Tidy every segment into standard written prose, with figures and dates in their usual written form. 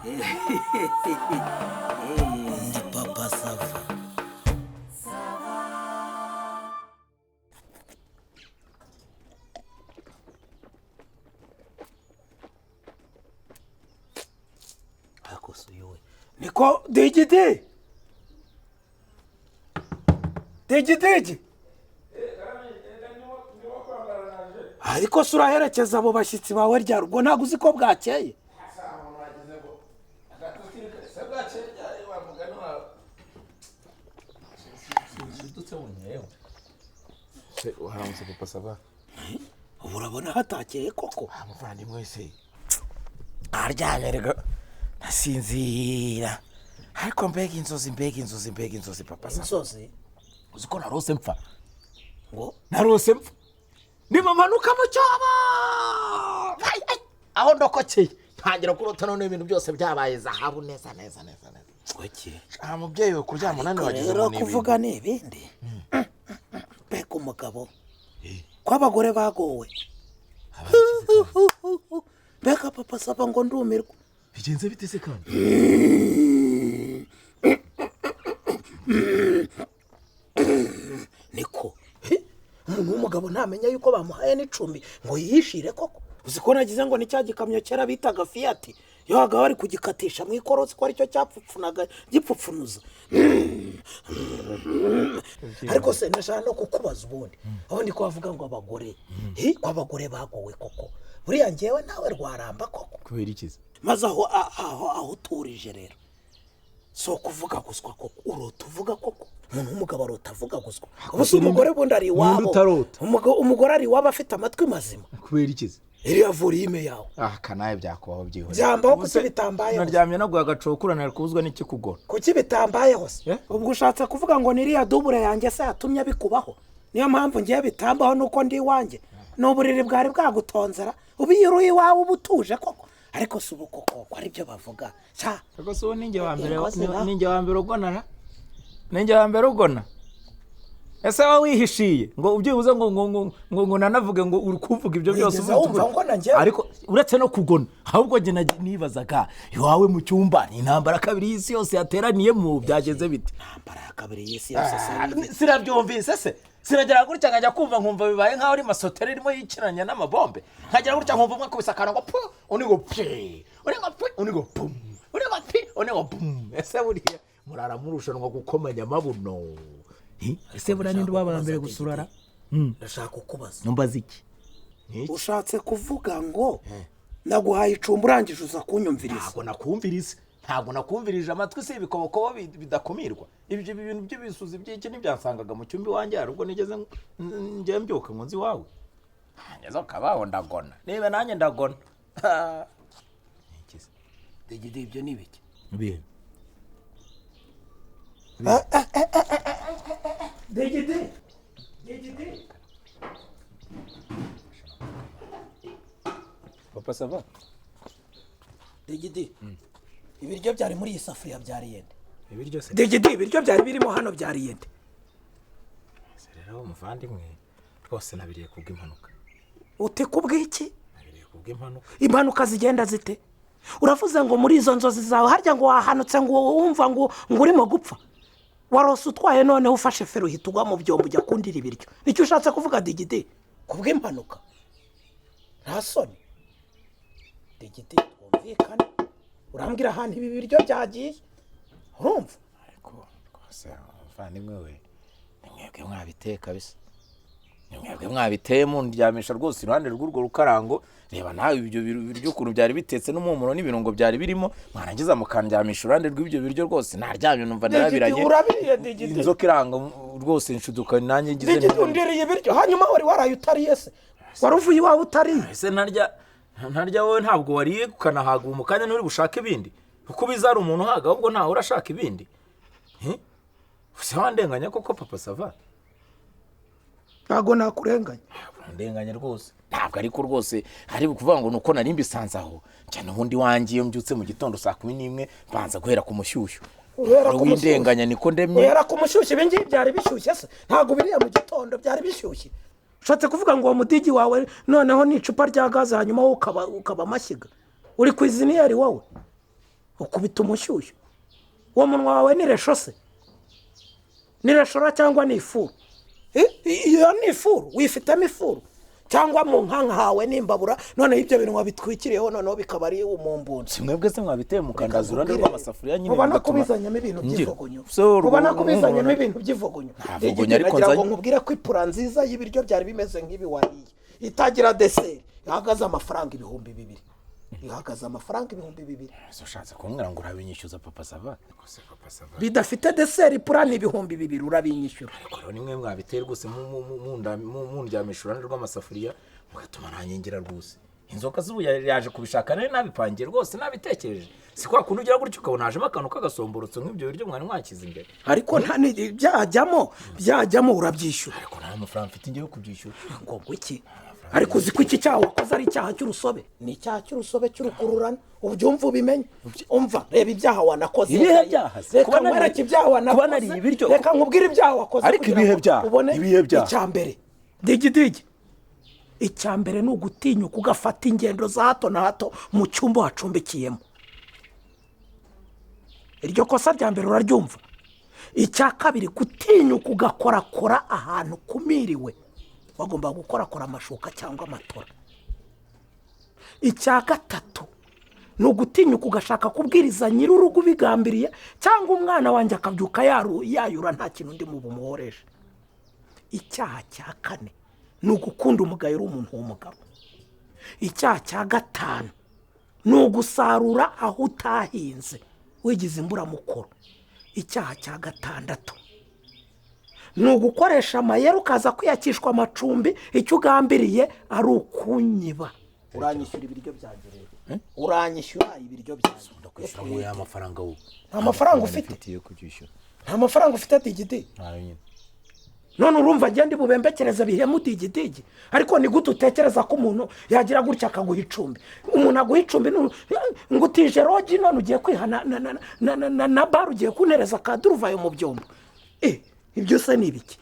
Ndi papa sava. Niko digidi. Ariko suraherekeza abo bashyitsi bawe rya rugo ntago uzi ko bwakeye. Uharamutse papa sava. Urabona hatakeye koko. Muvandimwe se. Aryamye nasinzira. Ariko mbega inzozi papa sava. Inzozi. Uziko narose mpfa. Ngo narose mpfa. Nimamanuka mu cyobo. Aho ndokokeye. Ntangira kurota none ibintu byose byabaye zahabu neza. Oke. Mubyeyi we kuryama nane wagize ngo ni kuvuga n'ibindi. Beka umugabo. Kw'abagore bagowe. Beka papa sava ngo ndumirwa. Bigenze bite se kandi? Niko. Umuntu w'umugabo ntamenya yuko bamuhaye n'icumbi ngo yishire koko. Uziko nagize ngo ni cya gikamyo cyera bitaga Fiat. Yoga bari kugikatisha mu ikorosi ko ari cyo cyapfupfunaga gipfupfunuza. Ariko se ndashaka no kukubaza ubundi. Aho ndiko bavuga ngo abagore. Abagore bagowe koko. Buriya ngewe nawe rwaramba koko. Kubera ikiza? Maze aho turije rero. So kuvuga guswa koko. Urotuvuga koko. Umuntu w'umugabo arotavuga guswa. Ubuse umugore bundi ari wabo. Umugore ari wabo afite amatwi mazima. Kubera ikiza? Iriya volume yawe. Kanaye byakubaho byihore. Byambaho kuki bitambayeho. Naryamye no guhagacokurana rikuzwa n'iki kugora. Kuki bitambayeho se? Ubwo ushatse kuvuga ngo niriya dubure yanjye se yatumye bikubaho. Niyo mpamvu ngiye bitambaho nuko ndi wanjye. N'uburiri bwari bwagutonzera. Ubiyiruye iwawe ubutuje koko. Ariko si ubukoko ari byo bavuga. Cya. Ariko so ninjye wa mbere ugonana. Ninjye wa mbere ugona. Ese wa wihishiye ngo ubyibuze ngo nanavuge ngo uri kuvuga ibyo byose ariko uretse no kugona ahubwo nge nibazaga iwawe mu cyumba ni intambara kabiri y'isi yose yateraniye mu byageze bite. Intambara kabiri y'isi yose sirabyumvise se siragera gutya nkajya kumva nkumva bibaye nkaho ari masoteri irimo yikiranya n'amabombe nkagera gutya nkumva umwe kubisakana ngo pu unigo pi unigo pum unigo pi unigo pum. Ese buriya murara murushanwa gukomanya amabuno. Ese bura ninde wabara mbere gusurara? Ndashaka kukubaza. Numbaza iki? Ushatse kuvuga ngo naguhaye icumbi urangije uza kunyumviriza. Ntabwo nakumvirije amatwi se ibikobokobo bidakumirwa. Ibyo bintu by'ibisuzi by'iki nibyansangaga mu cyumbi wanjye arubwo nigeze ngiye mbyuka ngo nzi wawe. Ngeze kabaho ndagona. Niba nanjye ndagona. Ikise. Degide ibyo nibiki? Bihe. Degide. Papa sava. Degide. Ibiryo byari muri iyi safuriya byariyende. Ibiryo se. Degide ibiryo byari birimo hano byariyende. Rero umuvandimwe rwose nabiriye kubw'impanuka. Ute kubw'iki? Nabiriye kubw'impanuka. Impanuka zigenda zite? Uravuze ngo muri izo nzozi zawe harya ngo wahanutse ngo wumva ngo urimo gupfa. Warose utwaye none ufashe fero hitugwa mu byombo ujya kundira ibiryo. Nicyo ushatse kuvuga Degide? Kubw'impanuka. Nta soni. Degide twumvikane. Urambwira ahantu ibi biryo byagiye. Urumva? Ariko rwose umuvandimwe we mwebwe mwabiteka bisa. Mwebwe mwabiteye mu ndyamisha rwose iruhande rw'urwo rukarango. Reba nawe ibyo biryo ukuntu byari bitetse n'umumuro n'ibirungo byari birimo mwarangiza mukandyamisha uruhande rw'ibyo biryo rwose naryamye numva narabiranye. Inzoka iranga rwose inshuduka nanjye ngize neza. Degide undiriye ibiryo hanyuma wari utariye se. Waruvuye iwawe utariye. Ese ntarya wowe ntabwo wariye ukanahaga umukanya n'uri bushaka ibindi. Kuko bizara umuntu haga ahubwo ntawe urashaka ibindi. Use wandenganya koko papa sava. Ntago nakurenganya. Ndenganya rwose. Ntabwo ariko rwose hari kuvuga ngo nuko nari mbisanzaho. Cyane ubundi wangiye iyo mbyutse mu gitondo saa 11 banza guhera ku mushyushyu. Windenganya niko ndemye. Guhera ku mushyushyu ibingi byari bishyushye se. Ntago biriya mu gitondo byari bishyushye. Ushatse kuvuga ngo mudigi wawe noneho ni icupa rya gaze hanyuma ukaba amashyiga. Uri ku iziniyeri wowe. ukubita umushyushyu uwo munwa wawe ni reshose ni reshora cyangwa ni ifuru iyo ni ifuru wifitemo ifuru cyangwa mu nkanka hawe n'imbabura none ibyo bintu wabitwikiriyeho noneho bikaba ari umumbunzi simwebwe se mwabiteye mukandazura urande rw'amasafuriya nyine ubona ko bizanyemo ibintu by'ivogonyo ubona ko bizanyemo ibintu by'ivogonyo nagira ngo nkubwire ko ipura nziza y'ibiryo byari bimeze nk'ibi wariye itagira deseri ihagaze amafaranga 2,000 ihagaze amafaranga 2,000 ushatse kumbwira ngo urabinyishyuza papa sava bidafite deseri ipura ni 2,000 urabinyishyura ariko nimwe mwabiteye rwose mu ndyamisha urande rw'amasafuriya mugatuma ntanyengera rwose inzoka z'ubu yaje kubishaka nari nabipangiye rwose nabitekereje si kwa kuntu ugira gutyo ukabona hajemo akantu k'agasomborotso nk'ibyo biryo mwari mwakize imbere ariko nta byajyamo urabyishyura ariko nta mafaranga mfite ngiye kubyishyura ngo iki ariko uzi ko iki cyaha wakoze ari icyaha cy'urusobe ni icyaha cy'urusobe cy'urukururana ubyumva ubimenye umva reba ibyaha wanakoze ibihe byaha reka nkwereke ibyaha wanakoze reka nkubwire ibyaha wakoze ariko ibihe byaha ubone icyambere digi icyambere ni ugutinyuka ugafata ingendo za hato na hato mu cyumba wacumbikiyemo iryo kosa rya mbere uraryumva icya kabiri gutinyuka ugakorakora ahantu kumiriwe bagomba gukorakora amashuka cyangwa amatora icya gatatu ni ugutinyuka ugashaka kubwiriza nyir'urugo ubigambiriye cyangwa umwana wanjye akabyuka yayura nta kintu undi mu bumuhoresha icyaha cya kane ni ugukunda umugayo uri umuntu w'umugabo icyaha cya gatanu ni ugusarura aho utahinze wigize imburamukoro icyaha cya gatandatu ni ugukoresha amayeri ukaza kwiyakishwa amacumbi icyo ugambiriye ari ukunyiba uranyishyura ibiryo byanjye rero uranyishyura ibiryo byanjye ndakwishyura ngo ya mafaranga wowe nta mafaranga ufite nta mafaranga ufite digidi none urumva ngende bubembekereza bihemu digidigi ariko ni gute utekereza ko umuntu yagira gutya akaguha icumbi umuntu aguha icumbi ngo utije rogi none ugiye kwiha na bar ugiye kunereza akaduruvayo mu byombo ibyo se ni ibiki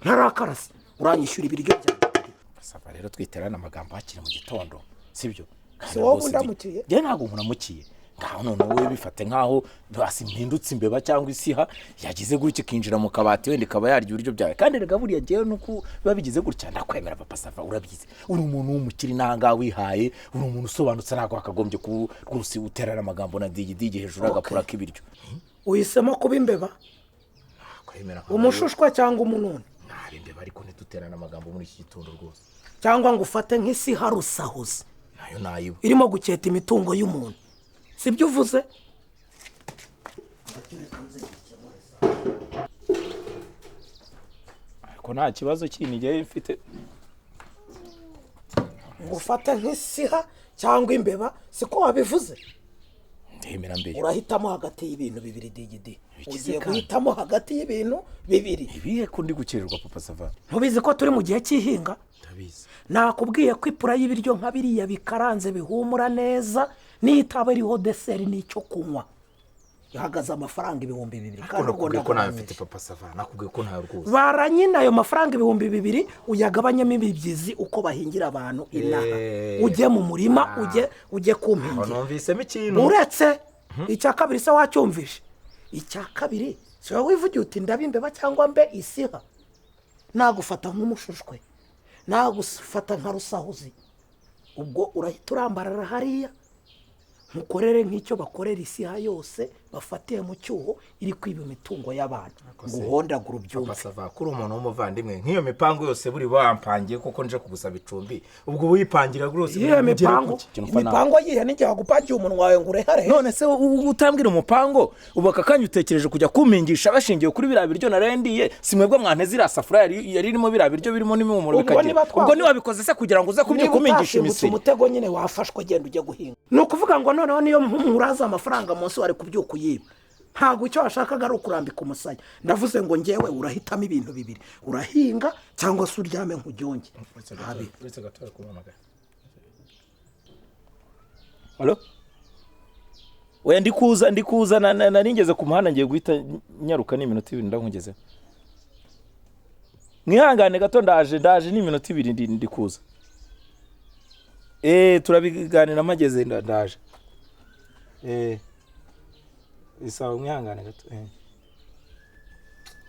ntarakarase uranyishyura ibiryo byanjye saba rero twiterana amagambo hakiri mu gitondo sibyo si wowe undamukiye njye ntabwo nkuramukiye ngaho none wowe bifate nkaho basi mpindutse imbeba cyangwa isiha yagize gutya kinjira mu kabati wenda ikaba yarya ibiryo byawe kandi rega buriya ngewe nuko babigize gutya ndakwemera papa sava urabizi uri umuntu w'umukiri nanga wihaye uri umuntu usobanutse ntabwo akagombye ku rwose uterana amagambo na digidigi hejuru agapura k'ibiryo uhisemo kuba imbeba umushushwa cyangwa umununi nari imbeba ariko ntituterana amagambo muri iki gitondo rwose cyangwa ngo ufate nk'isiha rusahuze nayo nayiwe irimo guketa imitungo y'umuntu sibyo uvuze ariko nta kibazo kindi ngiye mfite ngo ufate nk'isiha cyangwa imbeba siko wabivuze ndemera mbere urahitamo hagati y'ibintu bibiri digidi ugiye guhitamo hagati y'ibintu bibiri ibihe ko ndi gukererwa papa sava ntubizi ko turi mu gihe cy'ihinga ndabizi nakubwiye ko ipura y'ibiryo nka biriya bikaranze bihumura neza n'itaba iriho deseri n'icyo kunywa ihagaze amafaranga 2,000 kandi nakubwiye ko nawe mfite papa sava nakubwiye ko ntawe rwose baranyina ayo mafaranga 2,000 uyagabanyemo ibibyizi uko bahingira abantu inaha ujye mu murima ujye kumpingira numvisemo ikintu uretse icya kabiri se wacyumvishe icya kabiri si wowe wivugiye uti ndabimbeba cyangwa mbe isiha nagufata nk'umushushwe nagufata nka rusahuzi ubwo urahita urambarara hariya mukorere nk'icyo bakorera isiha yose bafatiye mu cyuho iri kwiba imitungo y'abantu ngo uhondagura ubyumve basava kuri umuntu w'umuvandimwe nk'iyo mipango yose buri bampangiye kuko nje kugusaba icumbi ubwo wipangira rwose iyo mipango yihe n'igihe wagupangiye umuntu wawe ngo urehare none se utambwira umupango ubu aka kanya utekereje kujya kumpingisha bashingiye kuri biriya biryo narendiye simwebwe mwanteze iriya safuriya yari irimo biriya biryo birimo n'imimumuro bikagira ubwo niwabikoze se kugira ngo uze kumpingisha imisiri umutego nyine wafashwe genda ujye guhinga ni ukuvuga ngo noneho niyo mpuraza amafaranga munsi wari kubyuka uyiba ntabwo icyo washakaga ari ukurambika umusaya ndavuze ngo ngewe urahitamo ibintu bibiri urahinga cyangwa se uryame nk'uryonge uretse gatora kumamagara halo oya ndikuza naringeze ku muhanda ngiye guhita nyaruka n'iminota 2 ndankugezeho mwihangane gato ndaje n'iminota 2 ndikuza turabiganira mageze ndaje Isaba umwihangane gato.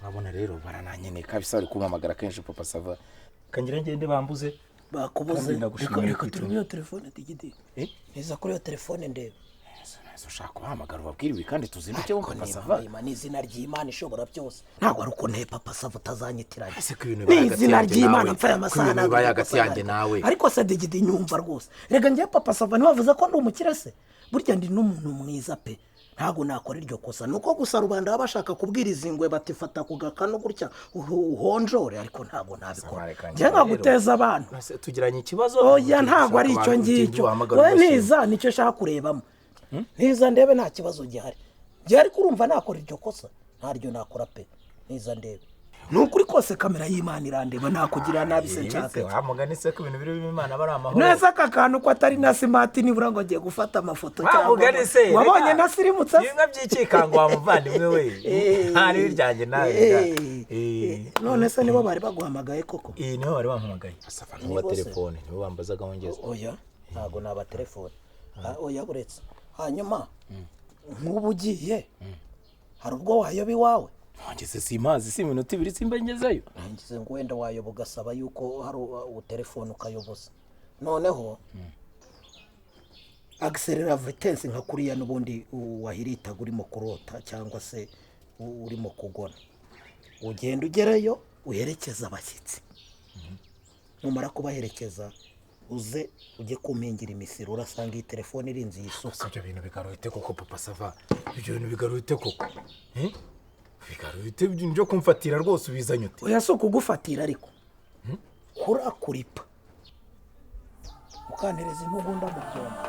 Urabona rero barananyene kabisa bari kumpamagara kenshi papa sava. Kangira ngende bambuze. Bakubuze. Reka turi muri telefone digidi. Neza kuri yo telefone ndebe. Ushaka kuhamagara ubabwira ibi kandi tuzinduke wo papa sava. Imana izina ry'Imana ishobora byose. Ntabwo ari uko papa sava utazanyitiranye. Ese ko ibintu izina ry'Imana mfa y'amasana. Baya hagati yanjye nawe. Ariko se digidi nyumva rwose. Rega ngiye papa sava ntiwavuze ko ndi umukire se. Burya ndi n'umuntu mwiza pe. Ntago nakora iryo kosa nuko gusa rubanda babashaka kubwiriza ingwe batifata ku gakano gutya uhonjore ariko ntago nabikora nje nkaguteza abantu tugiranye ikibazo oya ntago ari icyo ngicyo we niza nicyo shaka kurebamo niza ndebe nta kibazo gihari gihari kurumva nakora iryo kosa ntaryo nakora pe niza ndebe nukuri kose kamera y'Imana irandeba nakugira nabi se nshaka wamugani se ko ibintu biri Imana bari amahoro neza kakanu ko atari na smart nibura ngo ngiye gufata amafoto cyangwa wamugani se wabonye nasirimutse yinga by'ikikango wamuvandimwe we ntari biryanje nawe none se nibo bari baguhamagaye koko niho bari bampamagaye asafa n'uwa telefone nibo bambazaga wongeze oya ntago naba telefone oya buretse hanyuma nk'ubu ugiye hari ubwo wayoba iwawe ngeze simazi si minota 2 simba ngezeyo ngize ngo wenda wayoba ugasaba yuko hari telefone ukayoboza noneho accelera vitesse nka kuriya n'ubundi wahirita urimo kurota cyangwa se urimo kugona ugenda ugerayo uherekeza abashyitsi numara kubaherekeza uze ujye kumpingira imisiro urasanga iyi telefone irinzi yisuka ibyo bintu bigaruhite koko papa sava ibyo bintu bigaruhite koko bigaruhite byo kumfatira rwose ubizanye ute oya so kugufatira ariko kurakuripa ukantereza intugunda mu byombo